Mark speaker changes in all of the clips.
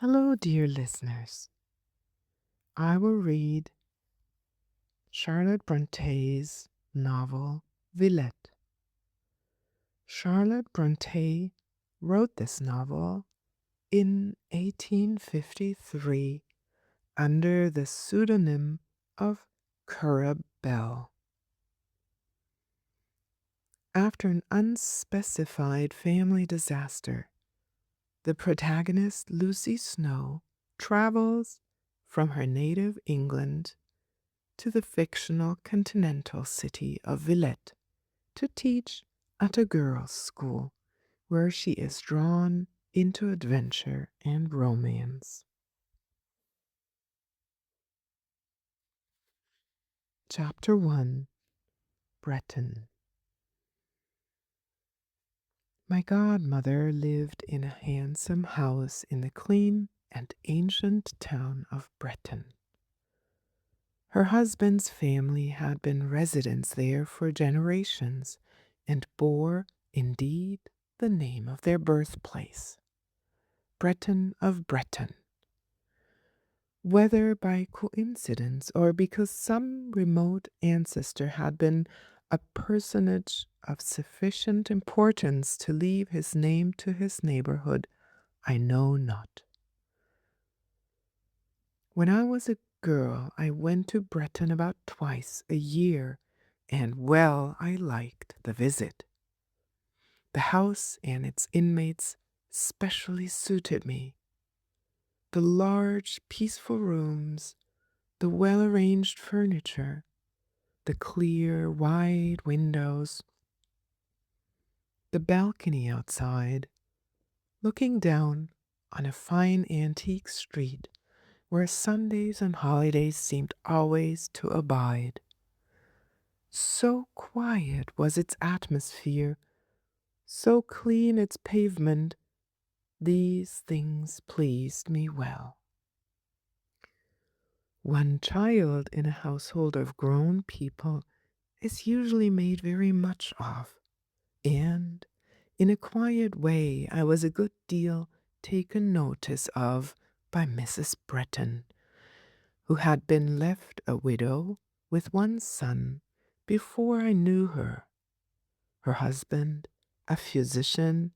Speaker 1: Hello, dear listeners. I will read Charlotte Bronte's novel Villette. Charlotte Brontë wrote this novel in 1853 under the pseudonym of Currer Bell. After an unspecified family disaster, the protagonist, Lucy Snowe, travels from her native England to the fictional continental city of Villette to teach at a girls' school where she is drawn into adventure and romance. Chapter 1. Breton. My godmother lived in a handsome house in the clean and ancient town of Breton. Her husband's family had been residents there for generations and bore, indeed, the name of their birthplace, Breton of Breton. Whether by coincidence or because some remote ancestor had been a personage of sufficient importance to leave his name to his neighborhood, I know not. When I was a girl, I went to Breton about twice a year, and well I liked the visit. The house and its inmates specially suited me. The large, peaceful rooms, the well-arranged furniture, the clear, wide windows, the balcony outside, looking down on a fine antique street where Sundays and holidays seemed always to abide. So quiet was its atmosphere, so clean its pavement, these things pleased me well. One child in a household of grown people is usually made very much of, and in a quiet way I was a good deal taken notice of by Mrs. Breton, who had been left a widow with one son before I knew her, her husband, a physician,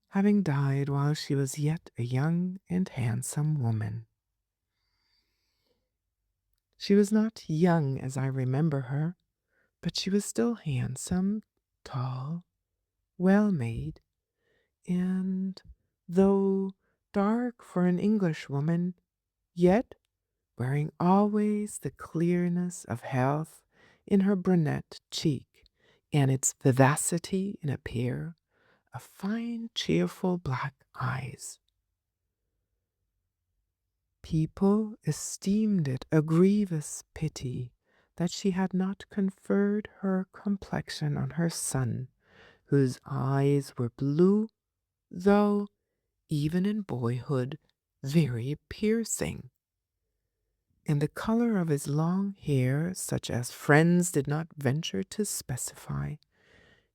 Speaker 1: having died while she was yet a young and handsome woman. She was not young as I remember her, but she was still handsome, tall, well-made, and, though dark for an Englishwoman, yet wearing always the clearness of health in her brunette cheek and its vivacity in a pair of fine, cheerful black eyes. People esteemed it a grievous pity that she had not conferred her complexion on her son, whose eyes were blue, though, even in boyhood, very piercing, and the color of his long hair such as friends did not venture to specify,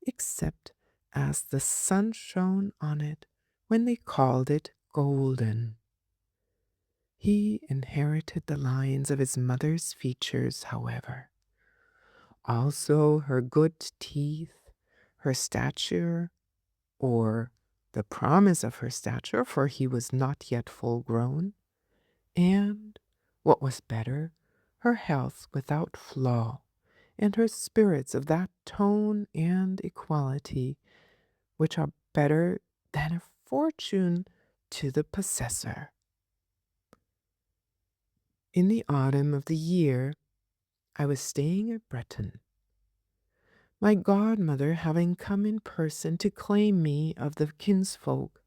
Speaker 1: except as the sun shone on it when they called it golden. He inherited the lines of his mother's features, however, also her good teeth, her stature, or the promise of her stature, for he was not yet full grown, and, what was better, her health without flaw, and her spirits of that tone and equality which are better than a fortune to the possessor. In the autumn of the year, I was staying at Breton, my godmother having come in person to claim me of the kinsfolk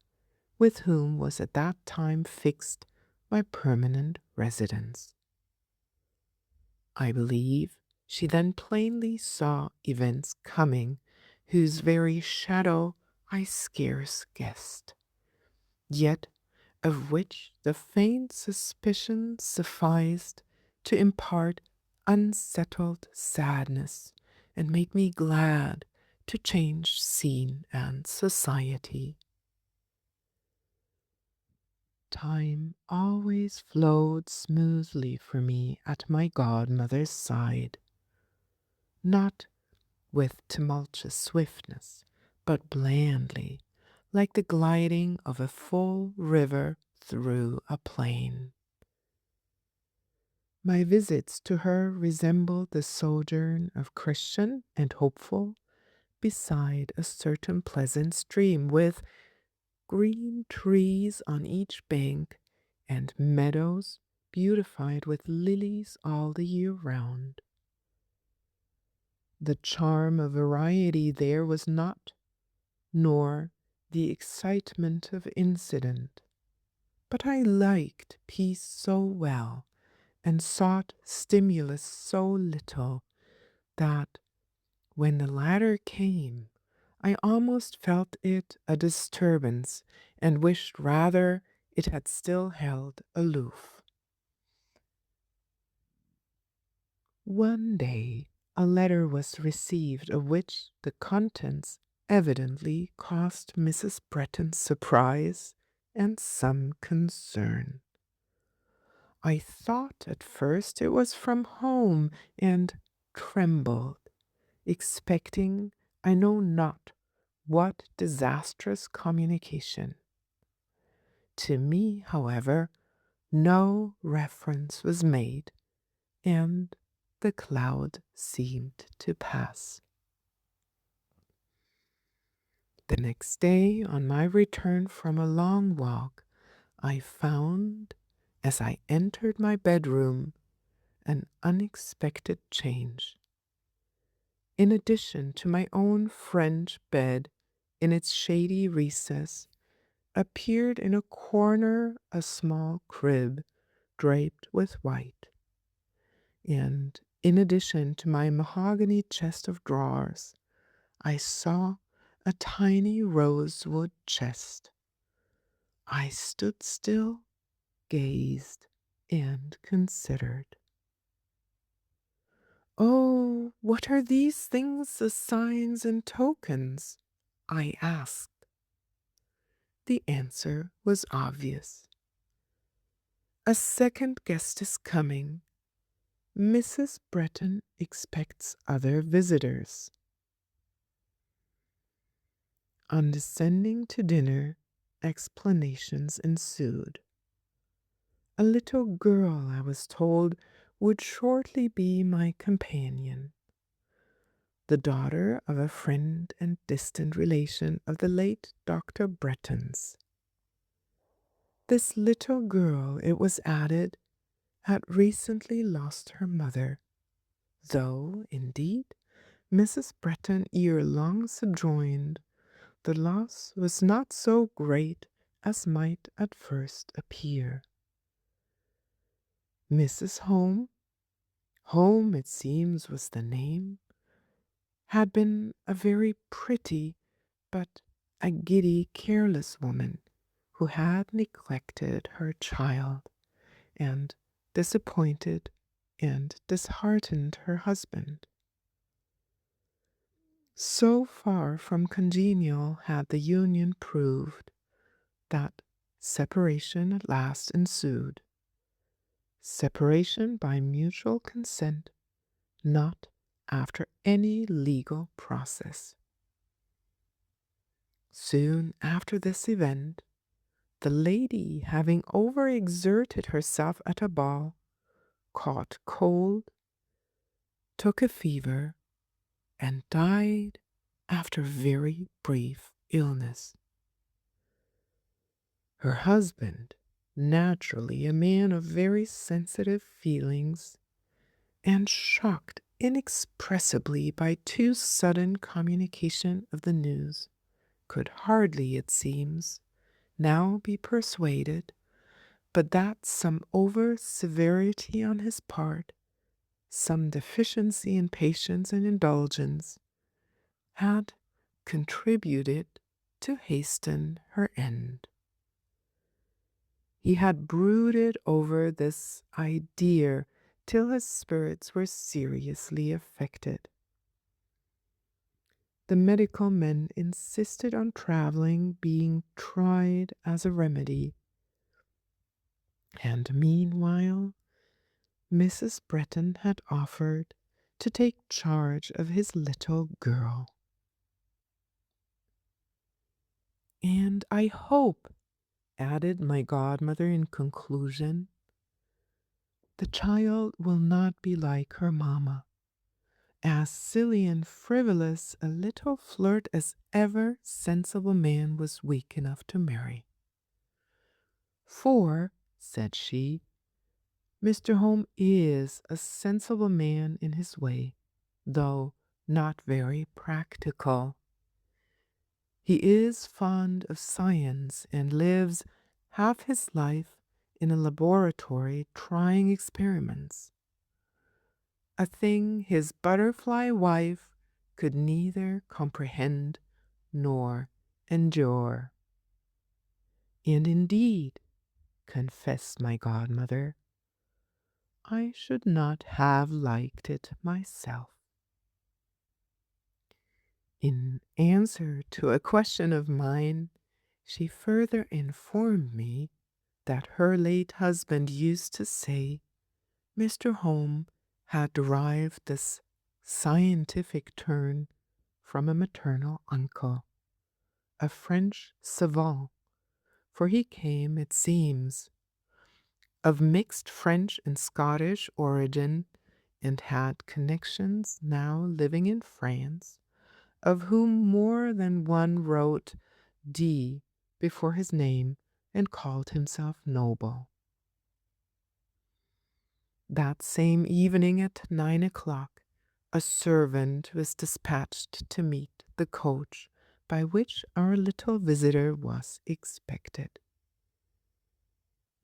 Speaker 1: with whom was at that time fixed my permanent residence. I believe she then plainly saw events coming whose very shadow I scarce guessed, yet of which the faint suspicion sufficed to impart unsettled sadness and make me glad to change scene and society. time always flowed smoothly for me at my godmother's side, not with tumultuous swiftness, but blandly, like the gliding of a full river through a plain. My visits to her resembled the sojourn of Christian and hopeful beside a certain pleasant stream with green trees on each bank and meadows beautified with lilies all the year round. The charm of variety there was not, nor the excitement of incident, but I liked peace so well and sought stimulus so little that when the latter came, I almost felt it a disturbance and wished rather it had still held aloof. One day a letter was received of which the contents evidently caused Mrs. Bretton surprise and some concern. I thought at first it was from home and trembled, expecting I know not what disastrous communication. To me, however, no reference was made, and the cloud seemed to pass. The next day, on my return from a long walk, I found, as I entered my bedroom, an unexpected change. In addition to my own French bed in its shady recess, appeared in a corner a small crib draped with white, and in addition to my mahogany chest of drawers, I saw a tiny rosewood chest. I stood still, gazed, and considered. "Oh, what are these things the signs and tokens?" I asked. The answer was obvious. A second guest is coming. Mrs. Bretton expects other visitors. On descending to dinner, explanations ensued. A little girl, I was told, would shortly be my companion, the daughter of a friend and distant relation of the late Dr. Bretton's. This little girl, it was added, had recently lost her mother, though, indeed, Mrs. Bretton ere long subjoined, the loss was not so great as might at first appear. Mrs. Home it seems was the name, had been a very pretty but a giddy, careless woman who had neglected her child and disappointed and disheartened her husband. So far from congenial had the union proved that separation at last ensued. Separation by mutual consent, not after any legal process. Soon after this event, the lady, having overexerted herself at a ball, caught cold, took a fever, and died after very brief illness. Her husband, naturally a man of very sensitive feelings, and shocked inexpressibly by too sudden communication of the news, could hardly, it seems, now be persuaded but that some over-severity on his part, some deficiency in patience and indulgence, had contributed to hasten her end. He had brooded over this idea till his spirits were seriously affected. The medical men insisted on traveling being tried as a remedy, And meanwhile, Mrs. Bretton had offered to take charge of his little girl. "And I hope," added my godmother in conclusion, "the child will not be like her mamma, as silly and frivolous a little flirt as ever sensible man was weak enough to marry. For," said she, "Mr. Home is a sensible man in his way, though not very practical. He is fond of science and lives half his life in a laboratory trying experiments, a thing his butterfly wife could neither comprehend nor endure. And indeed," confessed my godmother, "I should not have liked it myself." In answer to a question of mine, she further informed me that her late husband used to say Mr. Home had derived this scientific turn from a maternal uncle, a French savant, for he came, it seems, of mixed French and Scottish origin, and had connections now living in France, of whom more than one wrote D before his name and called himself noble. That same evening at 9 o'clock, a servant was dispatched to meet the coach by which our little visitor was expected.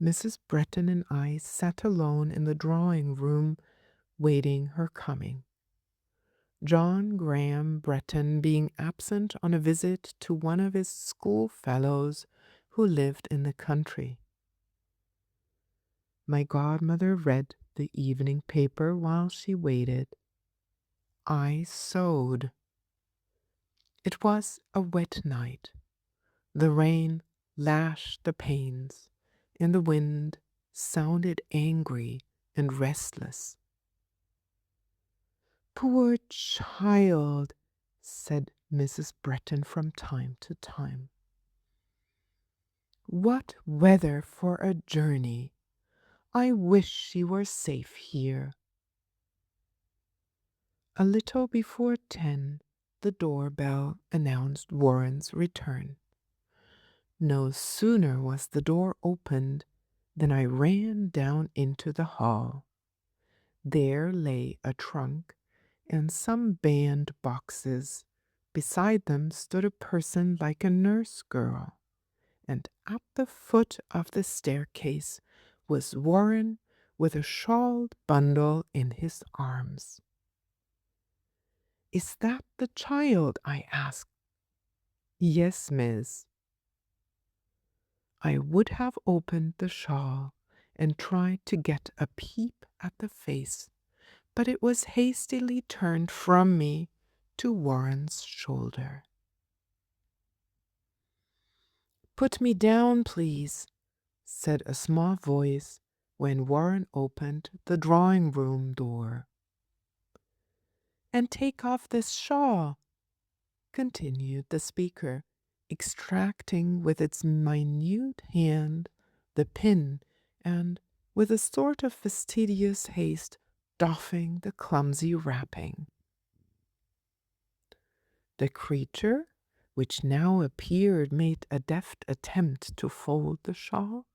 Speaker 1: Mrs. Bretton and I sat alone in the drawing-room waiting her coming, John Graham Bretton being absent on a visit to one of his schoolfellows who lived in the country. My godmother read the evening paper while she waited. I sewed. It was a wet night. The rain lashed the panes, and the wind sounded angry and restless. "Poor child," said Mrs. Bretton from time to time. "What weather for a journey! I wish she were safe here." A little before 10, the door-bell announced Warren's return. No sooner was the door opened than I ran down into the hall. There lay a trunk and some band boxes. Beside them stood a person like a nurse girl, and at the foot of the staircase was Warren with a shawled bundle in his arms. "Is that the child?" I asked. "Yes, miss." I would have opened the shawl and tried to get a peep at the face, but it was hastily turned from me to Warren's shoulder. "Put me down, please," said a small voice when Warren opened the drawing-room door. "And take off this shawl," continued the speaker, extracting with its minute hand the pin and, with a sort of fastidious haste, doffing the clumsy wrapping. The creature, which now appeared, made a deft attempt to fold the shawl,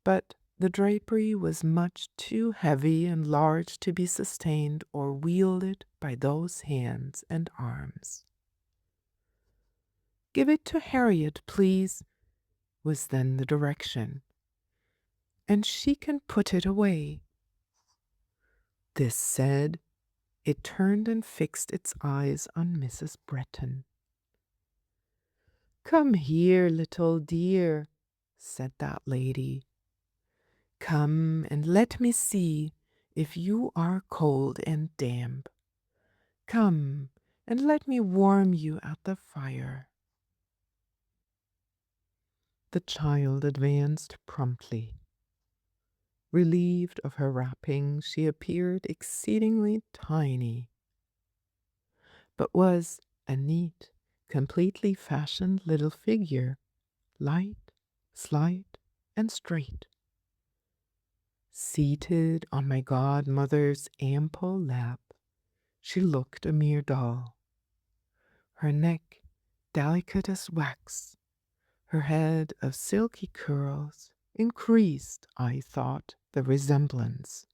Speaker 1: but the drapery was much too heavy and large to be sustained or wielded by those hands and arms. "Give it to Harriet, please," was then the direction, "and she can put it away." This said, it turned and fixed its eyes on Mrs. Bretton. "Come here, little dear," said that lady. "Come and let me see if you are cold and damp. Come and let me warm you at the fire." The child advanced promptly. Relieved of her wrapping, she appeared exceedingly tiny, but was a neat, completely fashioned little figure, light, slight, and straight. Seated on my godmother's ample lap, she looked a mere doll. Her neck delicate as wax, her head of silky curls, increased, I thought, the resemblance.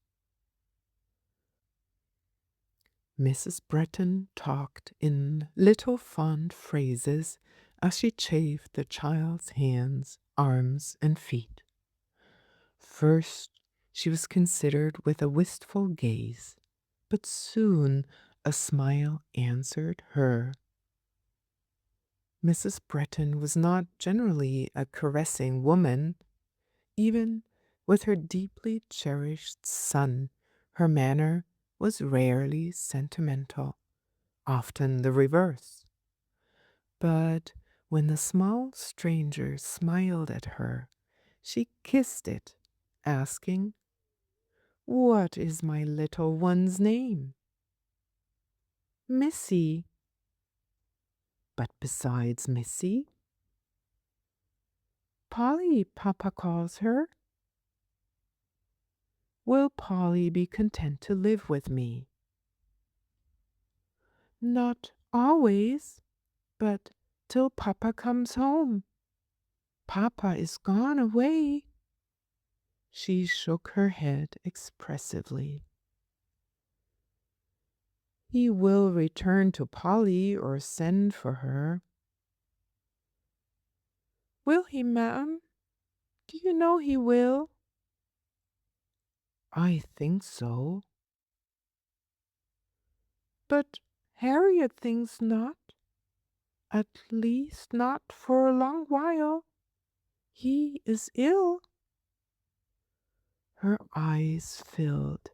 Speaker 1: Mrs. Bretton talked in little fond phrases as she chafed the child's hands, arms, and feet. First, she was considered with a wistful gaze, but soon a smile answered her. Mrs. Bretton was not generally a caressing woman. Even with her deeply cherished son, her manner was rarely sentimental, often the reverse. But when the small stranger smiled at her, she kissed it, asking, "What is my little one's name?" "Missy." "But besides Missy?" "Polly, Papa calls her." "Will Polly be content to live with me?" "Not always, but till Papa comes home. Papa is gone away." She shook her head expressively. "He will return to Polly or send for her." "Will he, ma'am? Do you know he will?" "I think so." "But Harriet thinks not. At least not for a long while. He is ill." Her eyes filled.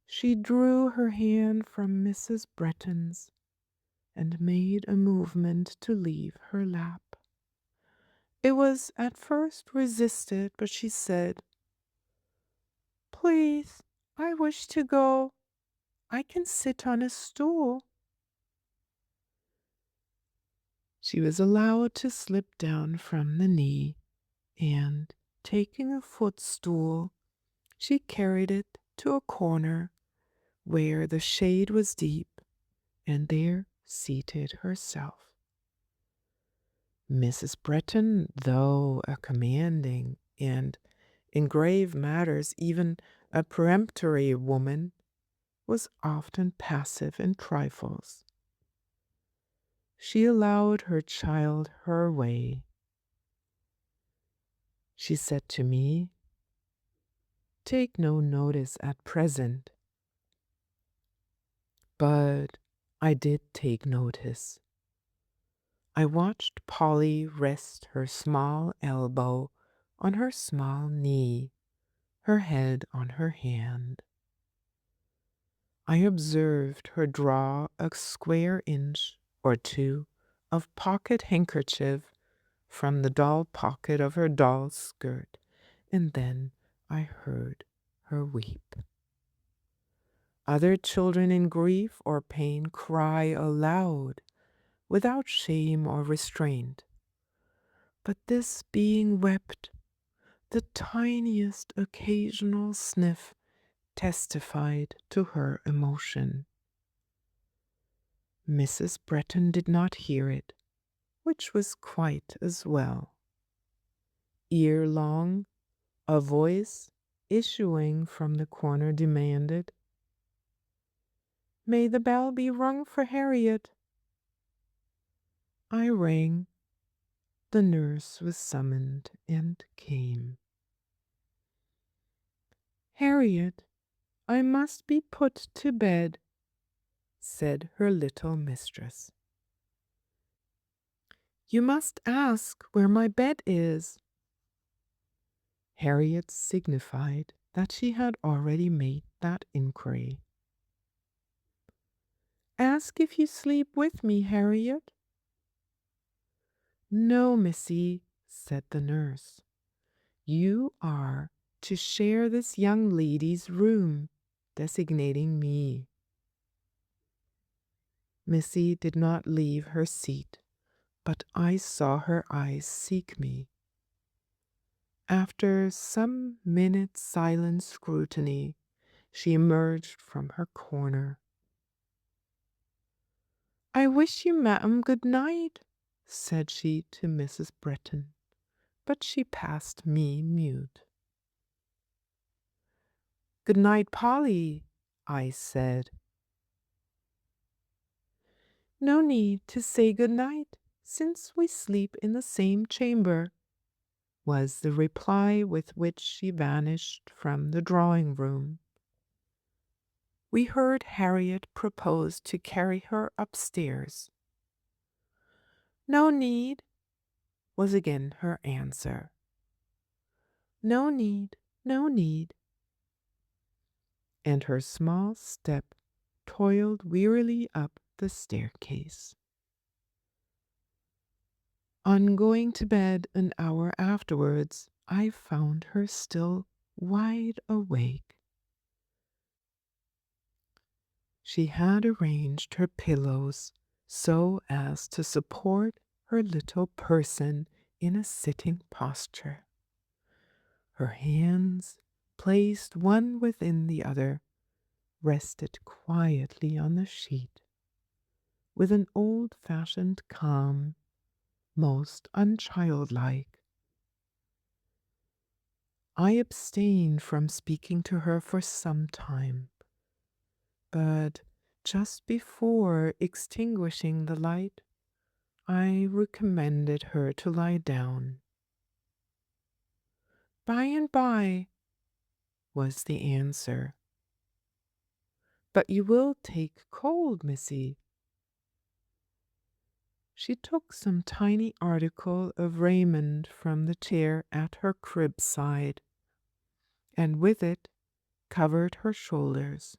Speaker 1: She drew her hand from Mrs. Bretton's and made a movement to leave her lap. It was at first resisted, but she said, "Please, I wish to go. I can sit on a stool." She was allowed to slip down from the knee, and, taking a footstool, she carried it to a corner where the shade was deep, and there seated herself. Mrs. Bretton, though a commanding and, in grave matters, even a peremptory woman, was often passive in trifles. She allowed her child her way. She said to me, "Take no notice at present." But I did take notice. I watched Polly rest her small elbow on her small knee, her head on her hand. I observed her draw a square inch or two of pocket handkerchief from the doll pocket of her doll's skirt, and then I heard her weep. Other children in grief or pain cry aloud, without shame or restraint. But this being wept, the tiniest occasional sniff testified to her emotion. Mrs. Bretton did not hear it, which was quite as well. Ere long, a voice issuing from the corner demanded, "May the bell be rung for Harriet?" I rang. The nurse was summoned and came. "Harriet, I must be put to bed," said her little mistress. "You must ask where my bed is." Harriet signified that she had already made that inquiry. "Ask if you sleep with me, Harriet." "No, missy," said the nurse. "You are to share this young lady's room, designating me. Missy did not leave her seat, but I saw her eyes seek me. After some minutes' silent scrutiny, she emerged from her corner. "I wish you, ma'am, good night," said she to Mrs. Bretton, but she passed me mute. "Good night, Polly," I said. "No need to say good night, since we sleep in the same chamber," was the reply with which she vanished from the drawing-room. We heard Harriet propose to carry her upstairs. "No need," was again her answer. "No need, no need." And her small step toiled wearily up the staircase. On going to bed an hour afterwards, I found her still wide awake. She had arranged her pillows so as to support her little person in a sitting posture. Her hands, placed one within the other, rested quietly on the sheet, with an old-fashioned calm, most unchildlike. I abstained from speaking to her for some time, but just before extinguishing the light, I recommended her to lie down. "By and by," was the answer. "But you will take cold, Missy." She took some tiny article of raiment from the chair at her crib side, and with it covered her shoulders.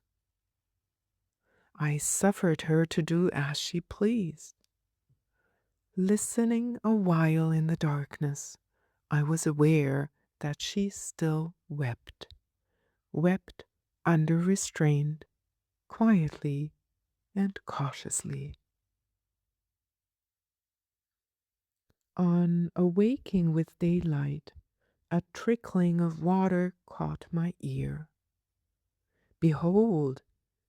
Speaker 1: I suffered her to do as she pleased. Listening a while in the darkness, I was aware that she still wept under restraint, quietly and cautiously. On awaking with daylight, a trickling of water caught my ear. Behold,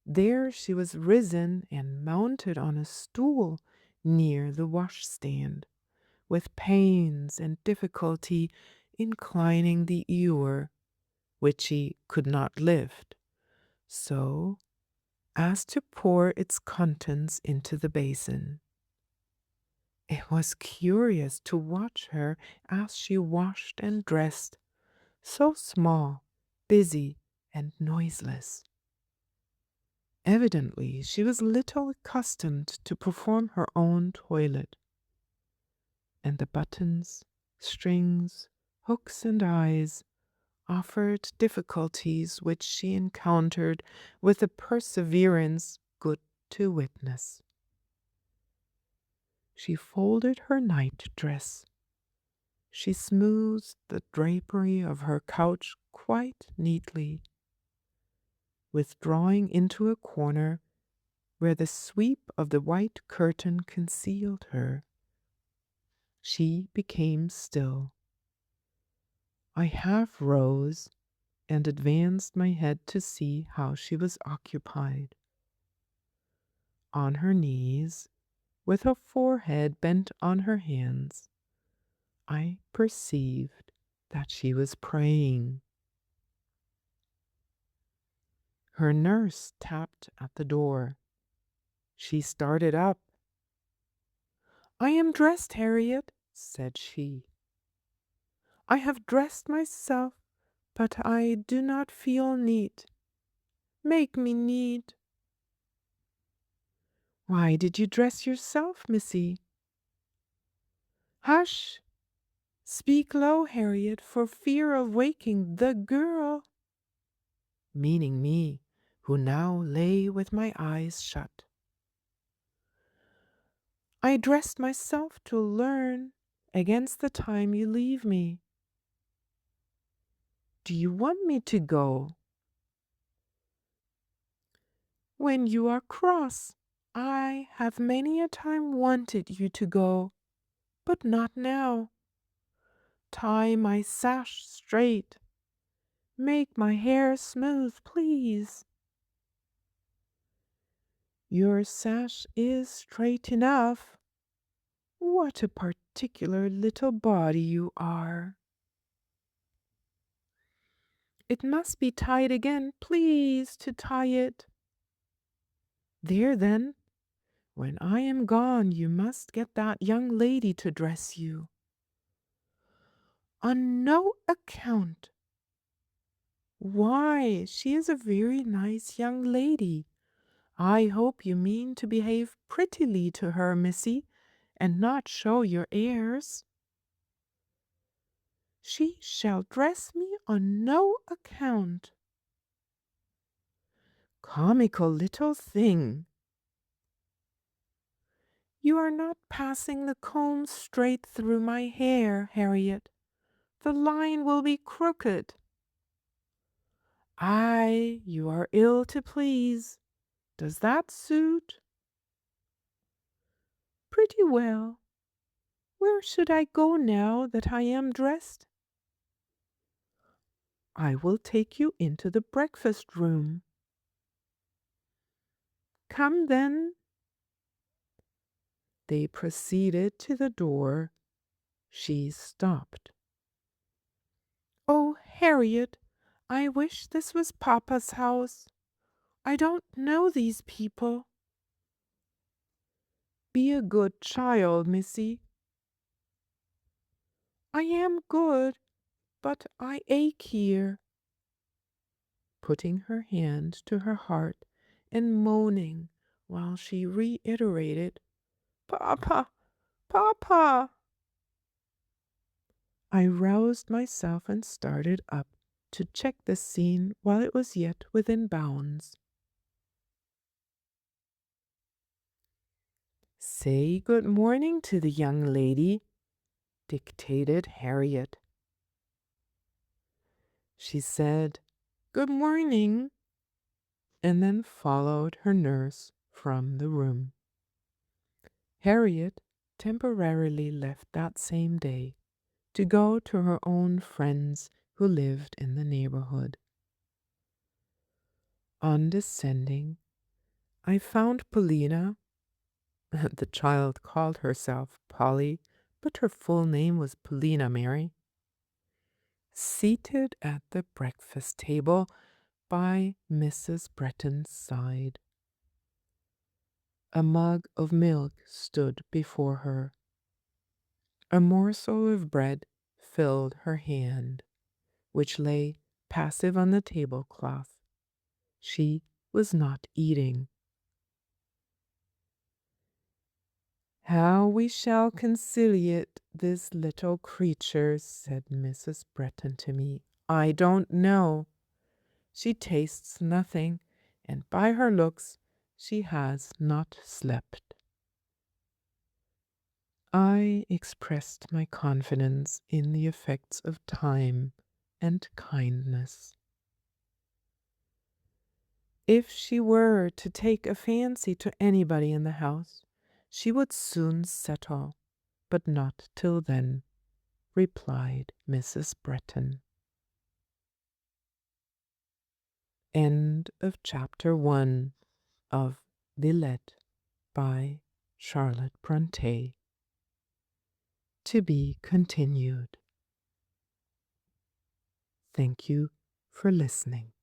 Speaker 1: there she was risen and mounted on a stool near the washstand, with pains and difficulty inclining the ewer, which she could not lift, so as to pour its contents into the basin. It was curious to watch her as she washed and dressed, so small, busy, and noiseless. Evidently she was little accustomed to perform her own toilet, and the buttons, strings, hooks, and eyes offered difficulties which she encountered with a perseverance good to witness. She folded her night-dress. She smoothed the drapery of her couch quite neatly, withdrawing into a corner where the sweep of the white curtain concealed her. She became still. I half rose and advanced my head to see how she was occupied. On her knees, with her forehead bent on her hands, I perceived that she was praying. Her nurse tapped at the door. She started up. "I am dressed, Harriet," said she. "I have dressed myself, but I do not feel neat. Make me neat." "Why did you dress yourself, Missy?" "Hush! Speak low, Harriet, for fear of waking the girl," meaning me, who now lay with my eyes shut. "I dressed myself to learn against the time you leave me." Do you want me to go? When you are cross, I have many a time wanted you to go, but not now. Tie my sash straight. Make my hair smooth, please. Your sash is straight enough. What a particular little body you are. It must be tied again, please, to tie it. There then, when I am gone, you must get that young lady to dress you. On no account. Why, she is a very nice young lady. I hope you mean to behave prettily to her, missy, and not show your airs. She shall dress me on no account. Comical little thing. You are not passing the comb straight through my hair, Harriet. The line will be crooked. Aye, you are ill to please. Does that suit? Pretty well. Where should I go now that I am dressed? I will take you into the breakfast room. Come then. They proceeded to the door. She stopped. Oh, Harriet, I wish this was Papa's house. I don't know these people. Be a good child, missy. I am good, but I ache here. Putting her hand to her heart and moaning while she reiterated, Papa, Papa. I roused myself and started up to check the scene while it was yet within bounds. Say good morning to the young lady, dictated Harriet. She said, Good morning, and then followed her nurse from the room. Harriet temporarily left that same day to go to her own friends who lived in the neighborhood. On descending, I found Paulina. The child called herself Polly, but her full name was Paulina Mary, seated at the breakfast table by Mrs. Bretton's side. A mug of milk stood before her. A morsel of bread filled her hand, which lay passive on the tablecloth. She was not eating. How we shall conciliate this little creature, said Mrs. Bretton to me, I don't know. She tastes nothing, and by her looks she has not slept. I expressed my confidence in the effects of time and kindness. If she were to take a fancy to anybody in the house, she would soon settle, but not till then, replied Mrs. Bretton. End of chapter 1 of Villette by Charlotte Brontë. To be continued. Thank you for listening.